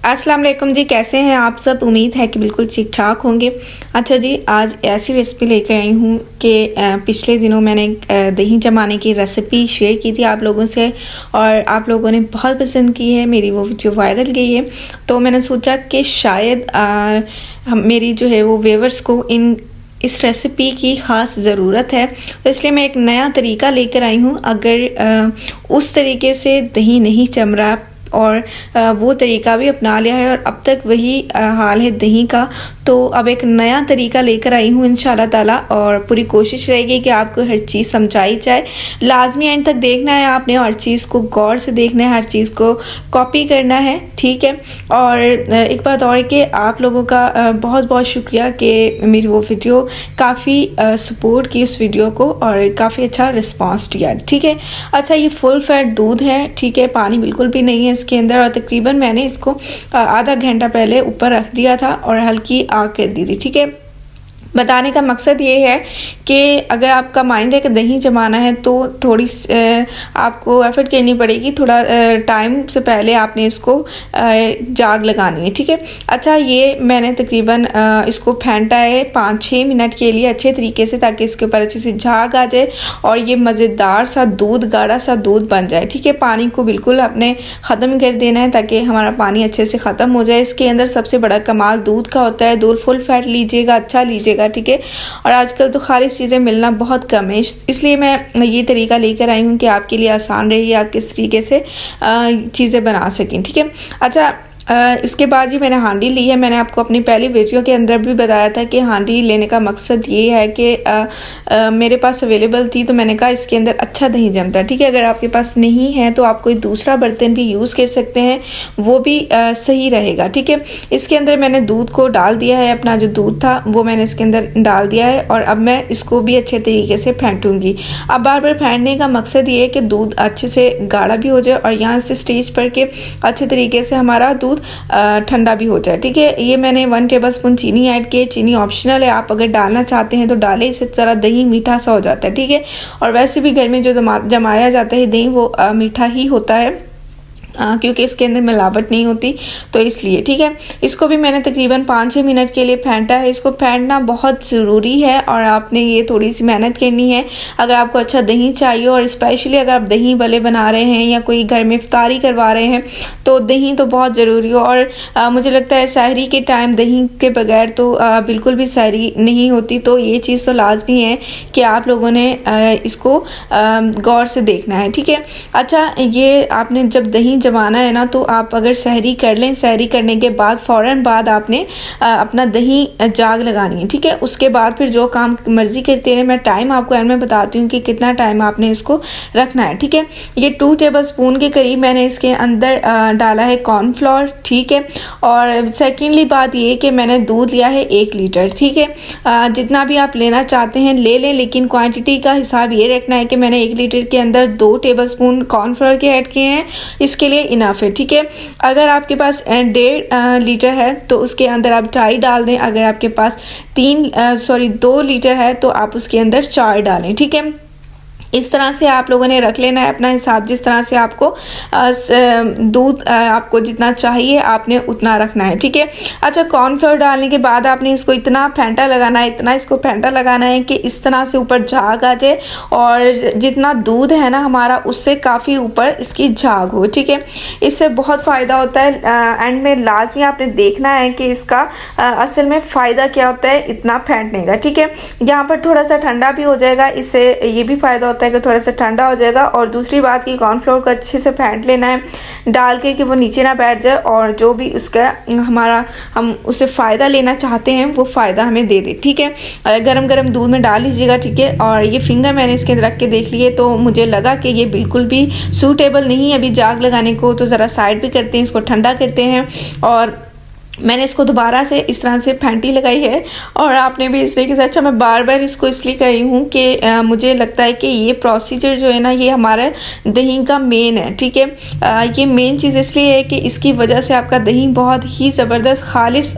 अस्सलाम वालेकुम जी, कैसे हैं आप सब। उम्मीद है कि बिल्कुल ठीक ठाक होंगे। अच्छा जी, आज ऐसी रेसिपी लेकर आई हूँ कि पिछले दिनों मैंने दही जमाने की रेसिपी शेयर की थी आप लोगों से और आप लोगों ने बहुत पसंद की है। मेरी वो वीडियो वायरल गई है, तो मैंने सोचा कि शायद मेरी जो है वो व्यूअर्स को इस रेसिपी की ख़ास ज़रूरत है, तो इसलिए मैं एक नया तरीका लेकर आई हूँ। अगर उस तरीके से दही नहीं जम रहा और वो तरीका भी अपना लिया है और अब तक वही हाल है दही का, तो अब एक नया तरीका लेकर आई हूँ इंशाल्लाह ताला। और पूरी कोशिश रहेगी कि आपको हर चीज़ समझाई जाए। लाजमी एंड तक देखना है आपने, हर चीज़ को गौर से देखना है, हर चीज़ को कॉपी करना है, ठीक है। और एक बात और कि आप लोगों का बहुत बहुत शुक्रिया कि मेरी वो वीडियो काफ़ी सपोर्ट की उस वीडियो को और काफ़ी अच्छा रिस्पॉन्स दिया, ठीक है। अच्छा, ये फुल फैट दूध है, ठीक है, पानी बिल्कुल भी नहीं है इसके अंदर। और तकरीबन मैंने इसको आधा घंटा पहले ऊपर रख दिया था और हल्की आग कर दी थी, ठीक है। बताने का मकसद ये है कि अगर आपका माइंड है कि दही जमाना है तो थोड़ी आपको एफर्ट करनी पड़ेगी, थोड़ा टाइम से पहले आपने इसको जाग लगानी है, ठीक है। अच्छा, ये मैंने तकरीबन इसको फेंटा है 5-6 मिनट के लिए अच्छे तरीके से, ताकि इसके ऊपर अच्छे से झाग आ जाए और ये मज़ेदार सा दूध, गाढ़ा सा दूध बन जाए, ठीक है। पानी को बिल्कुल आपने ख़त्म कर देना है ताकि हमारा पानी अच्छे से ख़त्म हो जाए। इसके अंदर सबसे बड़ा कमाल दूध का होता है। दूध फुल फैट लीजिएगा, अच्छा लीजिएगा, ठीक है। और आजकल तो खालिश चीज़ें मिलना बहुत कम है, इसलिए मैं ये तरीका लेकर आई हूँ कि आपके लिए आसान रहे, आप किस तरीके से चीज़ें बना सकें, ठीक है। अच्छा, इसके बाद ही मैंने हांडी ली है। मैंने आपको अपनी पहली वीडियो के अंदर भी बताया था कि हांडी लेने का मकसद ये है कि मेरे पास अवेलेबल थी, तो मैंने कहा इसके अंदर अच्छा दही जमता है, ठीक है। अगर आपके पास नहीं है तो आप कोई दूसरा बर्तन भी यूज़ कर सकते हैं, वो भी सही रहेगा, ठीक है। इसके अंदर मैंने दूध को डाल दिया है, अपना जो दूध था वो मैंने इसके अंदर डाल दिया है और अब मैं इसको भी अच्छे तरीके से फेंटूँगी। अब बार बार फेंटने का मकसद ये है कि दूध अच्छे से गाढ़ा भी हो जाए और यहाँ से स्टेज पर के अच्छे तरीके से हमारा दूध ठंडा भी हो जाए, ठीक है। ये मैंने 1 टेबलस्पून चीनी ऐड की। चीनी ऑप्शनल है, आप अगर डालना चाहते हैं तो डालें, इससे ज़रा दही मीठा सा हो जाता है, ठीक है। और वैसे भी घर में जो जमाया जाता है दही वो मीठा ही होता है, क्योंकि इसके अंदर मिलावट नहीं होती, तो इसलिए, ठीक है। इसको भी मैंने तकरीबन 5-6 मिनट के लिए फेंटा है। इसको फेंटना बहुत ज़रूरी है और आपने ये थोड़ी सी मेहनत करनी है अगर आपको अच्छा दही चाहिए। और स्पेशली अगर आप दही भले बना रहे हैं या कोई घर में इफ्तारी करवा रहे हैं तो दही तो बहुत ज़रूरी है। और मुझे लगता है सहरी के टाइम दही के बगैर तो बिल्कुल भी सहरी नहीं होती, तो ये चीज़ तो लाजमी है कि आप लोगों ने इसको गौर से देखना है, ठीक है। अच्छा, ये आपने जब दही जमाना है ना, तो आप अगर सहरी कर लें, सहरी करने के बाद फ़ौरन बाद आपने अपना दही जाग लगानी है, ठीक है। उसके बाद फिर जो काम मर्ज़ी करते रहे। मैं टाइम आपको एंड में बताती हूँ कि कितना टाइम आपने इसको रखना है, ठीक है। ये 2 टेबलस्पून के करीब मैंने इसके अंदर डाला है कॉर्नफ्लोर, ठीक है। और सेकेंडली बात ये कि मैंने दूध लिया है 1 लीटर, ठीक है। जितना भी आप लेना चाहते हैं ले लें, लेकिन क्वांटिटी का हिसाब ये रखना है कि मैंने 1 लीटर के अंदर 2 टेबलस्पून कॉर्नफ्लोर के ऐड किए हैं, इसके लिए इनफ है, ठीक है। अगर आपके पास 1.5 लीटर है तो उसके अंदर आप 2.5 डाल दें। अगर आपके पास 2 लीटर है तो आप उसके अंदर 4 डालें, ठीक है। इस तरह से आप लोगों ने रख लेना है अपना हिसाब, जिस तरह से आपको दूध आपको जितना चाहिए आपने उतना रखना है, ठीक है। अच्छा, कॉर्नफ्लोर डालने के बाद आपने इसको इतना फेंटा लगाना है, इतना इसको फेंटा लगाना है कि इस तरह से ऊपर झाग आ जाए और जितना दूध है ना हमारा उससे काफ़ी ऊपर इसकी झाग हो, ठीक है। इससे बहुत फ़ायदा होता है। एंड में लाजमी आपने देखना है कि इसका असल में फ़ायदा क्या होता है इतना फेंटने का, ठीक है। यहाँ पर थोड़ा सा ठंडा भी हो जाएगा, इससे ये भी फ़ायदा होता है कि थोड़ा सा ठंडा हो जाएगा। और दूसरी बात की कॉर्नफ्लोर को अच्छे से फेंट लेना है डाल के कि वो नीचे ना बैठ जाए और जो भी उसका हमारा हम उससे फ़ायदा लेना चाहते हैं वो फ़ायदा हमें दे दे, ठीक है। गरम गरम दूध में डाल लीजिएगा, ठीक है। और ये फिंगर मैंने इसके अंदर रख के देख लिए तो मुझे लगा कि ये बिल्कुल भी सूटेबल नहीं है अभी जाग लगाने को, तो ज़रा साइड भी करते हैं, इसको ठंडा करते हैं और मैंने इसको दोबारा से इस तरह से फेंटी लगाई है और आपने भी इस तरीके से। अच्छा, मैं बार बार इसको इसलिए कर रही हूँ कि मुझे लगता है कि ये प्रोसीजर जो है ना, ये हमारा दही का मेन है, ठीक है। ये मेन चीज़ इसलिए है कि इसकी वजह से आपका दही बहुत ही ज़बरदस्त खालिस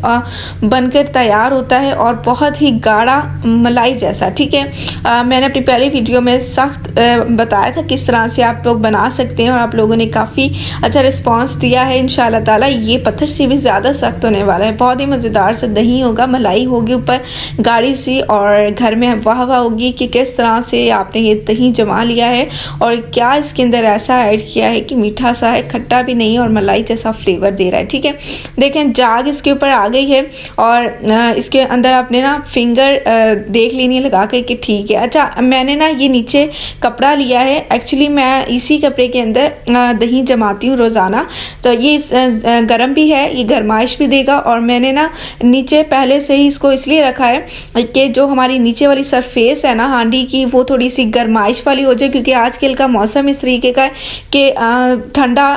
बनकर तैयार होता है और बहुत ही गाढ़ा मलाई जैसा, ठीक है। मैंने अपनी पहली वीडियो में सख्त बताया था किस तरह से आप लोग बना सकते हैं और आप लोगों ने काफ़ी अच्छा रिस्पॉन्स दिया है। इंशाल्लाह ताला ये पत्थर से भी ज़्यादा सख्त होने वाला है। बहुत ही मज़ेदार से दही होगा, मलाई होगी ऊपर गाढ़ी सी, और घर में वाह वाह होगी कि किस तरह से आपने ये दही जमा लिया है और क्या इसके अंदर ऐसा ऐड किया है कि मीठा सा है, खट्टा भी नहीं और मलाई जैसा फ्लेवर दे रहा है, ठीक है। देखें जाग इसके ऊपर आ गई है और इसके अंदर आपने ना फिंगर देख लेनी है लगा कर कि ठीक है। अच्छा, मैंने ना ये नीचे कपड़ा लिया है, एक्चुअली मैं इसी कपड़े के अंदर दही जमाती हूँ रोज़ाना, तो ये गर्म भी है, ये गरमाइश भी देगा। और मैंने ना नीचे पहले से ही इसको इसलिए रखा है कि जो हमारी नीचे वाली सरफेस है ना हांडी की, वो थोड़ी सी गरमाइश वाली हो जाए, क्योंकि आजकल का मौसम इस तरीके का है कि ठंडा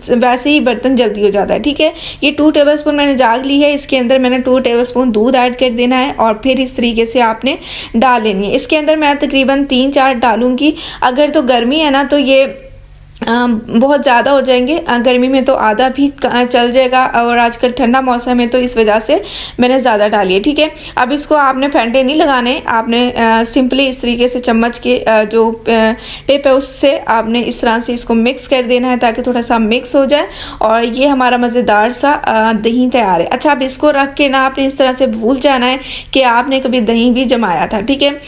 वैसे ही बर्तन जल्दी हो जाता है, ठीक है। ये 2 टेबलस्पून मैंने जाग ली है, इसके अंदर मैंने 2 टेबलस्पून दूध ऐड कर देना है और फिर इस तरीके से आपने डाल लेनी है। इसके अंदर मैं तकरीबन 3-4 डालूंगी। अगर तो गर्मी है ना तो ये बहुत ज़्यादा हो जाएंगे, गर्मी में तो आधा भी चल जाएगा और आजकल ठंडा मौसम है तो इस वजह से मैंने ज़्यादा डाली है, ठीक है। अब इसको आपने फेंटे नहीं लगाने, आपने सिंपली इस तरीके से चम्मच के जो टिप है उससे आपने इस तरह से इसको मिक्स कर देना है ताकि थोड़ा सा मिक्स हो जाए और ये हमारा मज़ेदार सा दही तैयार है। अच्छा, अब इसको रख के ना आपने इस तरह से भूल जाना है कि आपने कभी दही भी जमाया था, ठीक है।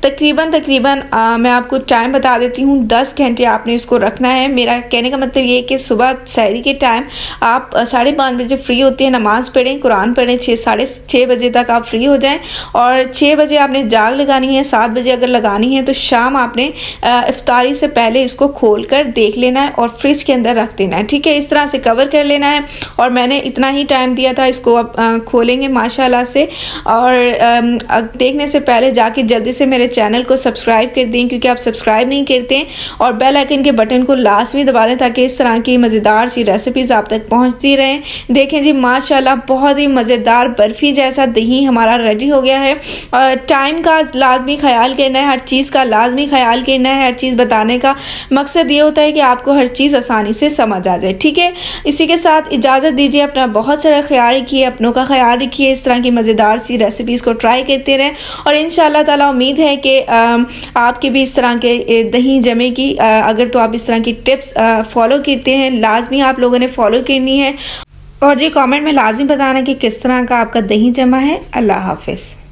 तकरीबन मैं आपको टाइम बता देती हूँ, 10 घंटे आपने इसको रखना है। मेरा कहने का मतलब ये है कि सुबह सहरी के टाइम आप 5:30 बजे फ्री होती हैं, नमाज़ पढ़ें, कुरान पढ़ें, 6-6:30 बजे तक आप फ्री हो जाएं और 6 बजे आपने जाग लगानी है, 7 बजे अगर लगानी है तो शाम आपने इफ्तारी से पहले इसको खोल कर देख लेना है और फ्रिज के अंदर रख देना है, ठीक है। इस तरह से कवर कर लेना है और मैंने इतना ही टाइम दिया था। इसको अब खोलेंगे माशाल्लाह से, और देखने से पहले जाके जल्दी से मेरे चैनल को सब्सक्राइब कर दें, क्योंकि आप सब्सक्राइब नहीं करते हैं, और बेल आइकन के बटन को लाजमी दबा दें ताकि इस तरह की मज़ेदार सी रेसिपीज़ आप तक पहुंचती रहें। देखें जी माशाल्लाह बहुत ही मज़ेदार बर्फ़ी जैसा दही हमारा रेडी हो गया है। और टाइम का लाजमी ख्याल करना है, हर चीज़ का लाजमी ख्याल करना है। हर चीज़ बताने का मकसद ये होता है कि आपको हर चीज़ आसानी से समझ आ जाए, ठीक है। इसी के साथ इजाज़त दीजिए, अपना बहुत सारा ख्याल रखिए, अपनों का ख्याल रखिए, इस तरह की मज़ेदार सी रेसिपीज़ को ट्राई करते रहें और इंशाअल्लाह ताला उम्मीद है कि आपके भी इस तरह के दही जमेगी। अगर तो आप इस तरह की टिप्स फॉलो करते हैं, लाजमी आप लोगों ने फॉलो करनी है। और जी कमेंट में लाजमी बताना कि किस तरह का आपका दही जमा है। अल्लाह हाफिज़।